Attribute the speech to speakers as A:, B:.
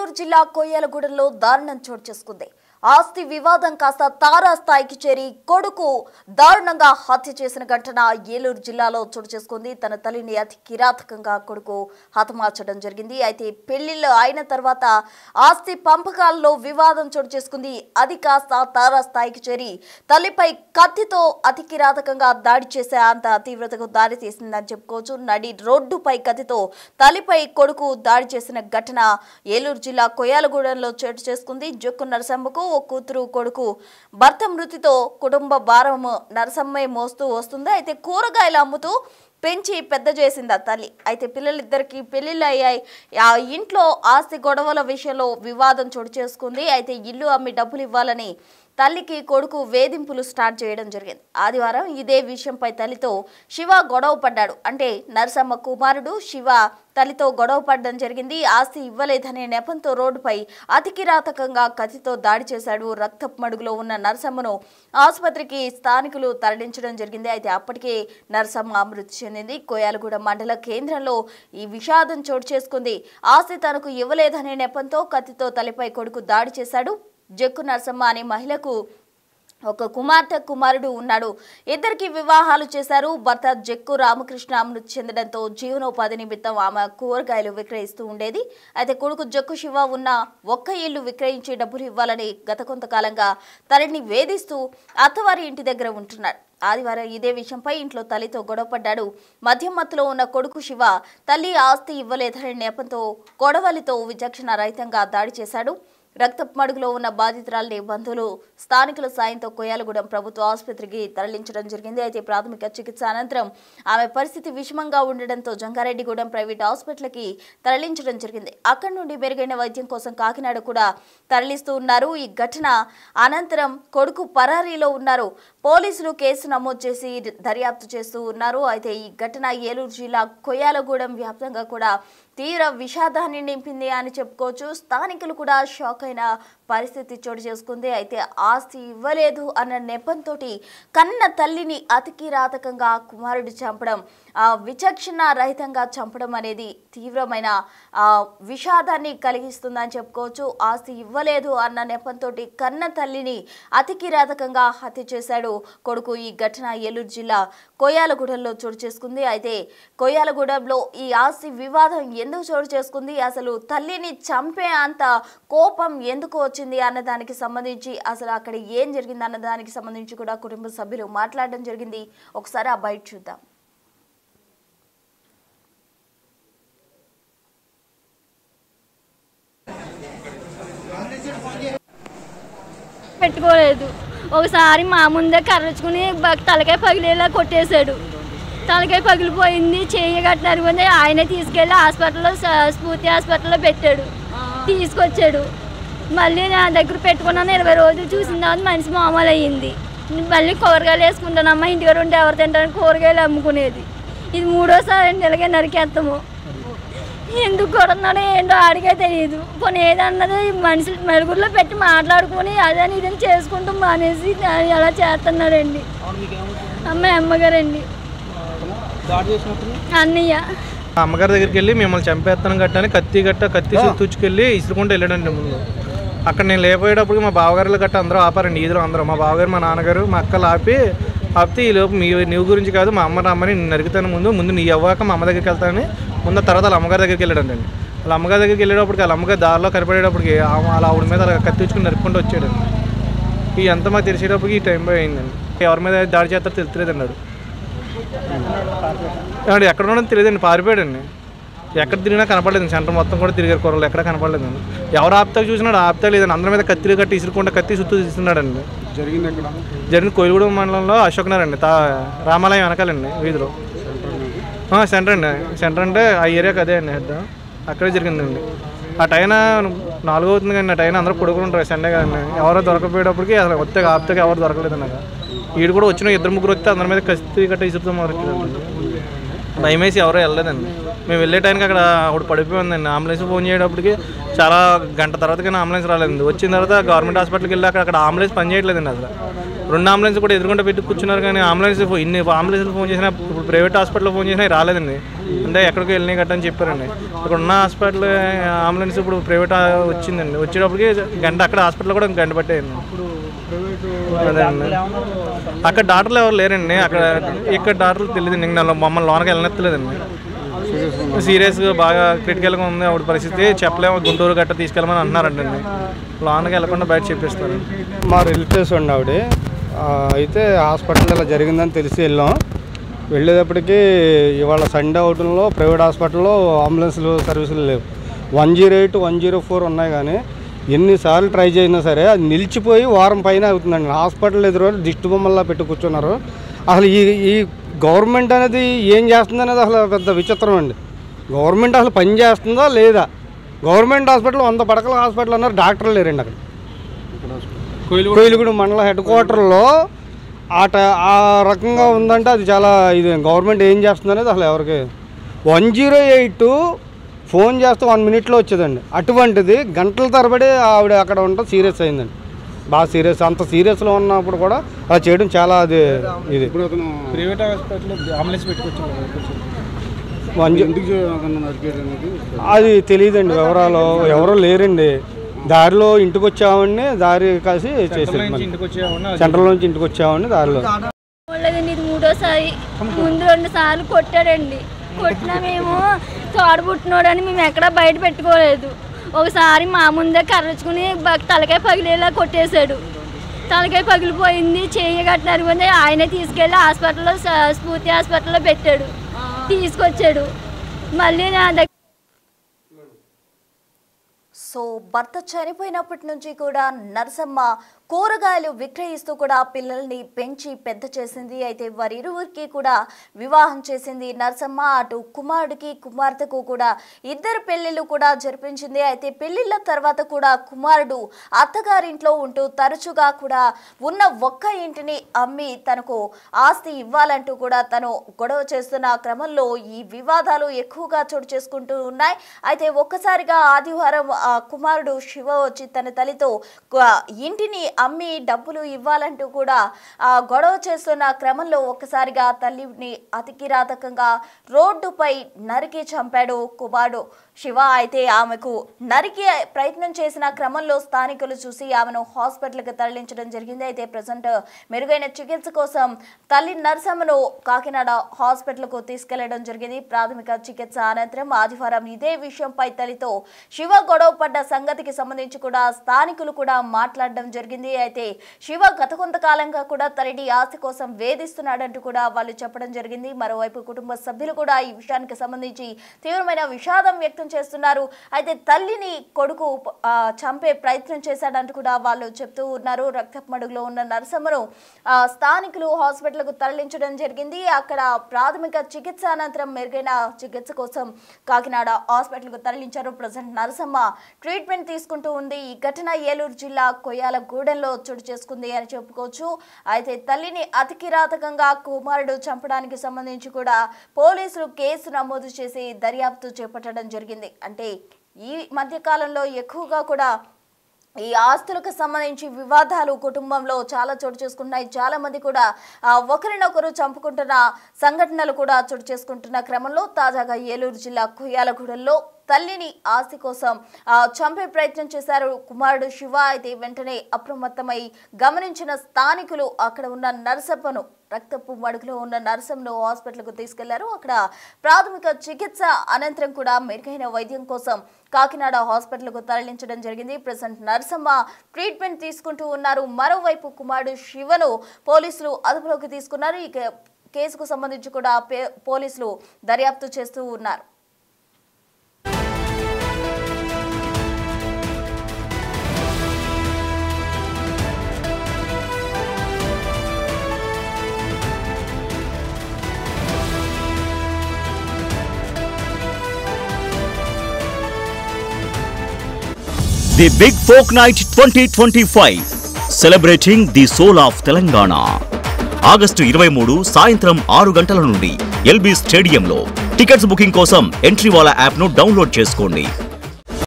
A: ఏలూరు జిల్లా కొయ్యాలగూడెంలో దారుణం చోటు చేసుకుంది. ఆస్తి వివాదం కాస్త తారాస్థాయికి చేరి కొడుకు దారుణంగా హత్య చేసిన ఘటన ఏలూరు జిల్లాలో చోటు చేసుకుంది. తన తల్లిని అతి కిరాతకంగా కొడుకు హతమార్చడం జరిగింది. అయితే పెళ్లిళ్ళు అయిన తర్వాత ఆస్తి పంపకాలలో వివాదం చోటు చేసుకుంది. అది కాస్త తారాస్థాయికి చేరి తల్లిపై కత్తితో అతి కిరాతకంగా దాడి చేసే అంత తీవ్రతకు దారి తీసిందని చెప్పుకోవచ్చు. నడి రోడ్డుపై కత్తితో తల్లిపై కొడుకు దాడి చేసిన ఘటన ఏలూరు జిల్లా కొయ్యాలగూడెంలో చోటు చేసుకుంది. జొక్కు నరసమ్మకు ఓ కూతురు కొడుకు భర్త మృతితో కుటుంబ భారం నరసమ్మే మోస్తూ వస్తుంది. అయితే కూరగాయలు అమ్ముతూ పెంచి పెద్ద చేసింది ఆ తల్లి. అయితే పిల్లలిద్దరికి పెళ్లిళ్ళు అయ్యాయి. ఆ ఇంట్లో ఆస్తి గొడవల విషయంలో వివాదం చోటు చేసుకుంది. అయితే ఇల్లు అమ్మి డబ్బులు ఇవ్వాలని తల్లికి కొడుకు వేధింపులు స్టార్ట్ చేయడం జరిగింది. ఆదివారం ఇదే విషయంపై తల్లితో శివ గొడవ పడ్డాడు. అంటే నరసమ్మ కుమారుడు శివ తల్లితో గొడవ పడడం జరిగింది. ఆస్తి ఇవ్వలేదనే నెపంతో రోడ్డుపై అతి కిరాతకంగా కత్తితో దాడి చేశాడు. రక్తపు మడుగులో ఉన్న నరసమ్మను ఆసుపత్రికి స్థానికులు తరలించడం జరిగింది. అయితే అప్పటికే నరసమ్మ మృతి చెందింది. కొయ్యాలగూడెం మండల కేంద్రంలో ఈ విషాదం చోటు చేసుకుంది. ఆస్తి తనకు ఇవ్వలేదనే నెపంతో కత్తితో తల్లిపై కొడుకు దాడి చేశాడు. జక్కు నరసమ్మ అనే మహిళకు ఒక కుమారుడు ఉన్నాడు. ఇద్దరికి వివాహాలు చేశారు. భర్త జక్కు రామకృష్ణ మృతి చెందడంతో జీవనోపాధి నిమిత్తం ఆమె కూరగాయలు విక్రయిస్తూ ఉండేది. అయితే కొడుకు జక్కు శివ ఉన్న ఒక్క ఇల్లు విక్రయించి డబ్బులు ఇవ్వాలని గత కొంతకాలంగా తనని వేధిస్తూ అత్తవారి ఇంటి దగ్గర ఉంటున్నాడు. ఆదివారం ఇదే విషయంపై ఇంట్లో తల్లితో గొడవపడ్డాడు. మద్యం మత్తులో ఉన్న కొడుకు శివ తల్లి ఆస్తి ఇవ్వలేదనే నెపంతో గొడవలతో విచక్షణ రహితంగా దాడి చేశాడు. రక్తపు మడుగులో ఉన్న బాధితురాలని బంధువులు స్థానికుల సాయంతో కొయ్యాలగూడెం ప్రభుత్వ ఆసుపత్రికి తరలించడం జరిగింది. అయితే ప్రాథమిక చికిత్స అనంతరం ఆమె పరిస్థితి విషమంగా ఉండడంతో జంగారెడ్డిగూడెం ప్రైవేట్ హాస్పిటల్కి తరలించడం జరిగింది. అక్కడి నుండి మెరుగైన వైద్యం కోసం కాకినాడ కూడా తరలిస్తూ ఉన్నారు. ఈ ఘటన అనంతరం కొడుకు పరారీలో ఉన్నారు. పోలీసులు కేసు నమోదు చేసి దర్యాప్తు చేస్తూ ఉన్నారు. అయితే ఈ ఘటన ఏలూరు జిల్లా కొయ్యాలగూడెం వ్యాప్తంగా కూడా తీవ్ర విషాదాన్ని నింపింది అని చెప్పుకోవచ్చు. స్థానికులు కూడా షాక్ అయిన పరిస్థితి చోటు చేసుకుంది. అయితే ఆస్తి ఇవ్వలేదు అన్న నెపంతో కన్న తల్లిని అతి కిరాతకంగా కుమారుడు చంపడం, విచక్షణ రహితంగా చంపడం అనేది తీవ్రమైన విషాదాన్ని కలిగిస్తుందని చెప్పుకోవచ్చు. ఆస్తి ఇవ్వలేదు అన్న నెపంతో కన్న తల్లిని అతి కిరాతకంగా హత్య చేశాడు కొడుకు. ఈ ఘటన ఏలూరు జిల్లా కొయ్యాలగూడెంలో చోటు చేసుకుంది. అయితే కొయ్యాలగూడెంలో ఈ ఆస్తి వివాదం ఎందుకు చోటు చేసుకుంది, అసలు తల్లిని చంపే అంత కోపం ఎందుకు వచ్చింది అన్న దానికి సంబంధించి, అసలు అక్కడ ఏం జరిగింది అన్న దానికి సంబంధించి కూడా కుటుంబ సభ్యులు మాట్లాడడం జరిగింది. ఒకసారి ఆ బయట చూద్దాం.
B: పెట్టుకోలేదు. ఒకసారి మా ముందే కర్రచుకుని తలకాయ పగిలేలా కొట్టేశాడు. తలకాయ పగిలిపోయింది, చెయ్యి కట్టినరుగుంది. ఆయనే తీసుకెళ్ళి హాస్పిటల్లో స్ఫూర్తి హాస్పిటల్లో పెట్టాడు. తీసుకొచ్చాడు. మళ్ళీ నా దగ్గర పెట్టుకున్నాను. 20 రోజులు చూసిన తర్వాత మనిషి మామూలు అయ్యింది. మళ్ళీ కూరగాయలు వేసుకుంటానమ్మా, ఇంటికి ఉంటే ఎవరు తింటారని కూరగాయలు అమ్ముకునేది. ఇది 3వసారి అండి ఇలాగే నరికేస్తాము. ఎందుకు కొడుతున్నాడో ఏంటో ఆడికే తెలియదు. కొన్ని ఏదన్నది మనుషులు మెరుగుల్లో పెట్టి మాట్లాడుకుని అదని ఇదని చేసుకుంటూ మానేసి అలా చేస్తున్నాడండి. అమ్మగారండి, అన్నయ్య.
C: అమ్మగారి దగ్గరికి వెళ్ళి మిమ్మల్ని చంపేస్తాను గట్టని కత్తి తుచ్చుకెళ్ళి ఇసురుకుంటూ వెళ్ళాడండి. ముందు అక్కడ నేను లేకపోయేటప్పుడు మా బావగారులు గట్ట అందరూ ఆపారండి. ఈదురు అందరూ, మా బావగారు, మా నాన్నగారు, మా అక్కలు ఆపితే ఈ లోపు నీవు గురించి కాదు, మా అమ్మ రమ్మని నేను నరుగుతాను, ముందు నీ అవ్వాక మా అమ్మ దగ్గరికి వెళ్తానని ముందు తర్వాత వాళ్ళ అమ్మగారి దగ్గరికి వెళ్ళాడండి. వాళ్ళ అమ్మగారి దగ్గరికి వెళ్ళేటప్పటికి వాళ్ళ అమ్మగారు దారిలో కనపడేటప్పటికి వాళ్ళ ఆవిడ మీద అలా కత్తి తెచ్చుకుని నరుక్కుంటూ వచ్చాడండి. ఈ అంతా మాకు తెలిసేటప్పటికి ఈ టైం అయిందండి. ఎవరి మీద దాడి చేస్తారో తెలుస్తలేదండి. వాడు ఎక్కడ ఉండడం తెలియదండి, పారిపోయాడండి. ఎక్కడ తిరిగినా కనపడలేదు. సెంటర్ మొత్తం కూడా తిరిగారు, కూరలు ఎక్కడ కనపడలేదండి. ఎవరు ఆపుతా చూసినాడు, ఆపుతా లేదండి. అందరి మీద కత్తిలు కట్టి ఇసురుకుంటే కత్తి సుత్తు తీస్తున్నాడండి. జరిగింది కొయ్యగూడెం మండలంలో అశోక్ నగర్ అండి, రామాలయం వెనకాలండి వీధిలో. సెంటర్ అండి. సెంటర్ అంటే ఆ ఏరియాకి అదే అండి హెడ్. అక్కడే జరిగిందండి. ఆ టైం 4 అవుతుంది కానీ ఆ టైం అందరూ పడుకుంటారు సండే కదండి. ఎవరో దొరకపోయేటప్పటికి అసలు వస్తే ఆపుతాకి ఎవరు దొరకలేదండి. నాకు ఈడు కూడా వచ్చిన 2-3 వస్తే అందరి మీద కత్తి కట్ట ఇసురుతో మొదలెట్టాడండి. భయమేసి ఎవరో వెళ్ళలేదండి. మేము వెళ్ళే టైంకి అక్కడ ఒకటి పడిపోయిందండి. అంబులెన్స్ ఫోన్ చేయడానికి చాలా గంట తర్వాత కానీ అంబులెన్స్ రాలేదండి. వచ్చిన తర్వాత గవర్నమెంట్ హాస్పిటల్కి వెళ్ళి అక్కడ అంబులెన్స్ పని చేయట్లేదండి. అసలు 2 అంబులెన్స్ కూడా ఎదురుకుంటే పెట్టి కూర్చున్నారు కానీ ఇన్ని అంబులెన్స్లు ఫోన్ చేసినా ఇప్పుడు ప్రైవేట్ హాస్పిటల్లో ఫోన్ చేసినా రాలేదండి. అంటే ఎక్కడికి వెళ్ళినాయి గట్టని చెప్పారండి. ఇక్కడ ఉన్న హాస్పిటల్ అంబులెన్స్ ఇప్పుడు ప్రైవేట్ వచ్చిందండి. వచ్చేటప్పటికి గంట అక్కడ హాస్పిటల్లో కూడా గంట పట్టేయండి. అదే అండి. అక్కడ డాక్టర్లు ఎవరు లేరండి. ఇక్కడ డాక్టర్లు తెలియదండి. మమ్మల్ని లోనకి వెళ్ళనెత్తలేదండి. సీరియస్గా బాగా క్రిటికల్గా ఉంది ఆవిడ పరిస్థితి, చెప్పలేము. గుంటూరు గట్ట తీసుకెళ్ళమని అంటున్నారండి. లోనకి వెళ్ళకుండా బయట చెప్పేస్తారు.
D: మా రిలేటివ్స్ అండి ఆవిడ. అయితే హాస్పిటల్ ఇలా జరిగిందని తెలిసి వెళ్ళాం. వెళ్ళేటప్పటికి ఇవాళ సండే అవటంలో ప్రైవేట్ హాస్పిటల్లో అంబులెన్స్లు సర్వీసులు లేవు. 108, 104 ఉన్నాయి కానీ ఎన్నిసార్లు ట్రై చేసినా సరే అది నిలిచిపోయి వారం పైన అవుతుందండి. హాస్పిటల్ ఎదురు దిష్టి బొమ్మల్లా పెట్టి కూర్చున్నారు. అసలు ఈ గవర్నమెంట్ అనేది ఏం చేస్తుంది అనేది అసలు పెద్ద విచిత్రం అండి. గవర్నమెంట్ అసలు పని చేస్తుందా లేదా? గవర్నమెంట్ హాస్పిటల్ 100 పడకల హాస్పిటల్ అన్నారు, డాక్టర్లు లేరండి అక్కడ. కోయిలగూడెం మండల హెడ్ క్వార్టర్లో ఆ రకంగా ఉందంటే అది చాలా ఇది. గవర్నమెంట్ ఏం చేస్తుంది అనేది అసలు ఎవరికి. 108 ఫోన్ చేస్తే 1 మినిట్లో వచ్చేదండి. అటువంటిది గంటల తరబడి ఆవిడ అక్కడ ఉండటం సీరియస్ అయిందండి. బాగా సీరియస్. అంత సీరియస్లో ఉన్నప్పుడు కూడా అలా చేయడం చాలా అది ఇది.
C: ప్రైవేట్ హాస్పిటల్లో అంబులెన్స్ పెట్టుకొచ్చారు.
D: అది తెలియదండి వివరాలు. ఎవరో లేరండి. దారిలో ఇంటికి వచ్చామని దారి కాసి చేసేది. సెంట్రల్ నుంచి ఇంటికి వచ్చామని దారిలో.
B: ఇది 3వసారి. ముందు 2 సార్లు కొట్టాడండి. కొట్టినా మేము తోడబుట్టినోడని మేము ఎక్కడా బయట పెట్టుకోలేదు. ఒకసారి మా ముందే కర్రచుకుని తలకాయ పగిలేలా కొట్టేశాడు. తలకాయ పగిలిపోయింది, చెయ్యి కట్టినరుగుంది. ఆయనే తీసుకెళ్ళి హాస్పిటల్లో స్ఫూర్తి హాస్పిటల్లో పెట్టాడు. తీసుకొచ్చాడు. మళ్ళీ నా దగ్గర
A: సో భర్త చనిపోయినప్పటి నుంచి కూడా నరసమ్మ కూరగాయలు విక్రయిస్తూ కూడా పిల్లల్ని పెంచి పెద్ద చేసింది. అయితే వారిరువురికి కూడా వివాహం చేసింది నరసమ్మ. అటు కుమారుడికి కుమార్తెకు కూడా 2 పెళ్లిళ్ళు కూడా జరిపించింది. అయితే పెళ్లిళ్ళ తర్వాత కూడా కుమారుడు అత్తగారింట్లో ఉంటూ తరచుగా కూడా ఉన్న ఒక్క ఇంటిని అమ్మి తనకు ఆస్తి ఇవ్వాలంటూ కూడా తను గొడవ చేస్తున్న క్రమంలో ఈ వివాదాలు ఎక్కువగా చోటు చేసుకుంటూ ఉన్నాయి. అయితే ఒక్కసారిగా ఆదివారం కుమారుడు శివ వచ్చి తన తల్లితో ఇంటిని అమ్మి డబ్బులు ఇవ్వాలంటూ కూడా గొడవ చేస్తున్న క్రమంలో ఒక్కసారిగా తల్లిని అతి కిరాతకంగా రోడ్డుపై నరికి చంపాడు కుమారుడు శివ. అయితే ఆమెకు నరికి ప్రయత్నం చేసిన క్రమంలో స్థానికులు చూసి ఆమెను హాస్పిటల్కి తరలించడం జరిగింది. అయితే ప్రజెంట్ మెరుగైన చికిత్స కోసం తల్లి నరసమ్మను కాకినాడ హాస్పిటల్కు తీసుకెళ్లడం జరిగింది. ప్రాథమిక చికిత్స అనంతరం ఆదివారం ఇదే విషయంపై తల్లితో శివ గొడవ పడ్డ సంగతికి సంబంధించి కూడా స్థానికులు కూడా మాట్లాడడం జరిగింది. అయితే శివ గత కొంతకాలంగా కూడా తల్లిని ఆస్తి కోసం వేధిస్తున్నాడంటూ కూడా వాళ్ళు చెప్పడం జరిగింది. మరోవైపు కుటుంబ సభ్యులు కూడా ఈ విషయానికి సంబంధించి తీవ్రమైన విషాదం వ్యక్తం చేస్తున్నారు. అయితే తల్లిని కొడుకు చంపే ప్రయత్నం చేశాడంటూ కూడా వాళ్ళు చెప్తూ ఉన్నారు. రక్తపు మడుగులో ఉన్న నరసమ్మను స్థానికులు హాస్పిటల్కు తరలించడం జరిగింది. అక్కడ ప్రాథమిక చికిత్స అనంతరం మెరుగైన చికిత్స కోసం కాకినాడ హాస్పిటల్కు తరలించారు. ప్రజెంట్ నరసమ్మ ట్రీట్మెంట్ తీసుకుంటూ ఉంది. ఈ ఘటన ఏలూరు జిల్లా కొయ్యాలగూడెంలో చోటు చేసుకుంది అని చెప్పుకోవచ్చు. అయితే తల్లిని అతి కిరాతకంగా కుమారుడు చంపడానికి సంబంధించి కూడా పోలీసులు కేసు నమోదు చేసి దర్యాప్తు చేపట్టడం జరిగింది. అంటే ఈ మధ్య కాలంలో ఎక్కువగా కూడా ఈ ఆస్తులకు సంబంధించి వివాదాలు కుటుంబంలో చాలా చోటు చేసుకుంటున్నాయి. చాలా మంది కూడా ఒకరినొకరు చంపుకుంటున్న సంఘటనలు కూడా చోటు చేసుకుంటున్న క్రమంలో తాజాగా ఏలూరు జిల్లా కొయ్యాలగూడెంలో తల్లిని ఆస్తి కోసం చంపే ప్రయత్నం చేశారు కుమారుడు శివ. అయితే వెంటనే అప్రమత్తమై గమనించిన స్థానికులు అక్కడ ఉన్న నరసమ్మను రక్తపు మడుగులో ఉన్న నరసమ్మను హాస్పిటల్కు తీసుకెళ్లారు. అక్కడ ప్రాథమిక చికిత్స అనంతరం కూడా మెరుగైన వైద్యం కోసం కాకినాడ హాస్పిటల్కు తరలించడం జరిగింది. ప్రజెంట్ నరసమ్మ ట్రీట్మెంట్ తీసుకుంటూ ఉన్నారు. మరోవైపు కుమారుడు శివను పోలీసులు అదుపులోకి తీసుకున్నారు. ఈ కేసుకు సంబంధించి కూడా పోలీసులు దర్యాప్తు చేస్తూ ఉన్నారు.
E: The Big Folk Night 2025 celebrating the soul of Telangana. August 23 సాయంత్రం 6 గంటల నుండి ఎల్బీ స్టేడియంలో. టికెట్స్ బుకింగ్ కోసం ఎంట్రీ వాలా యాప్ను డౌన్లోడ్ చేసుకోండి.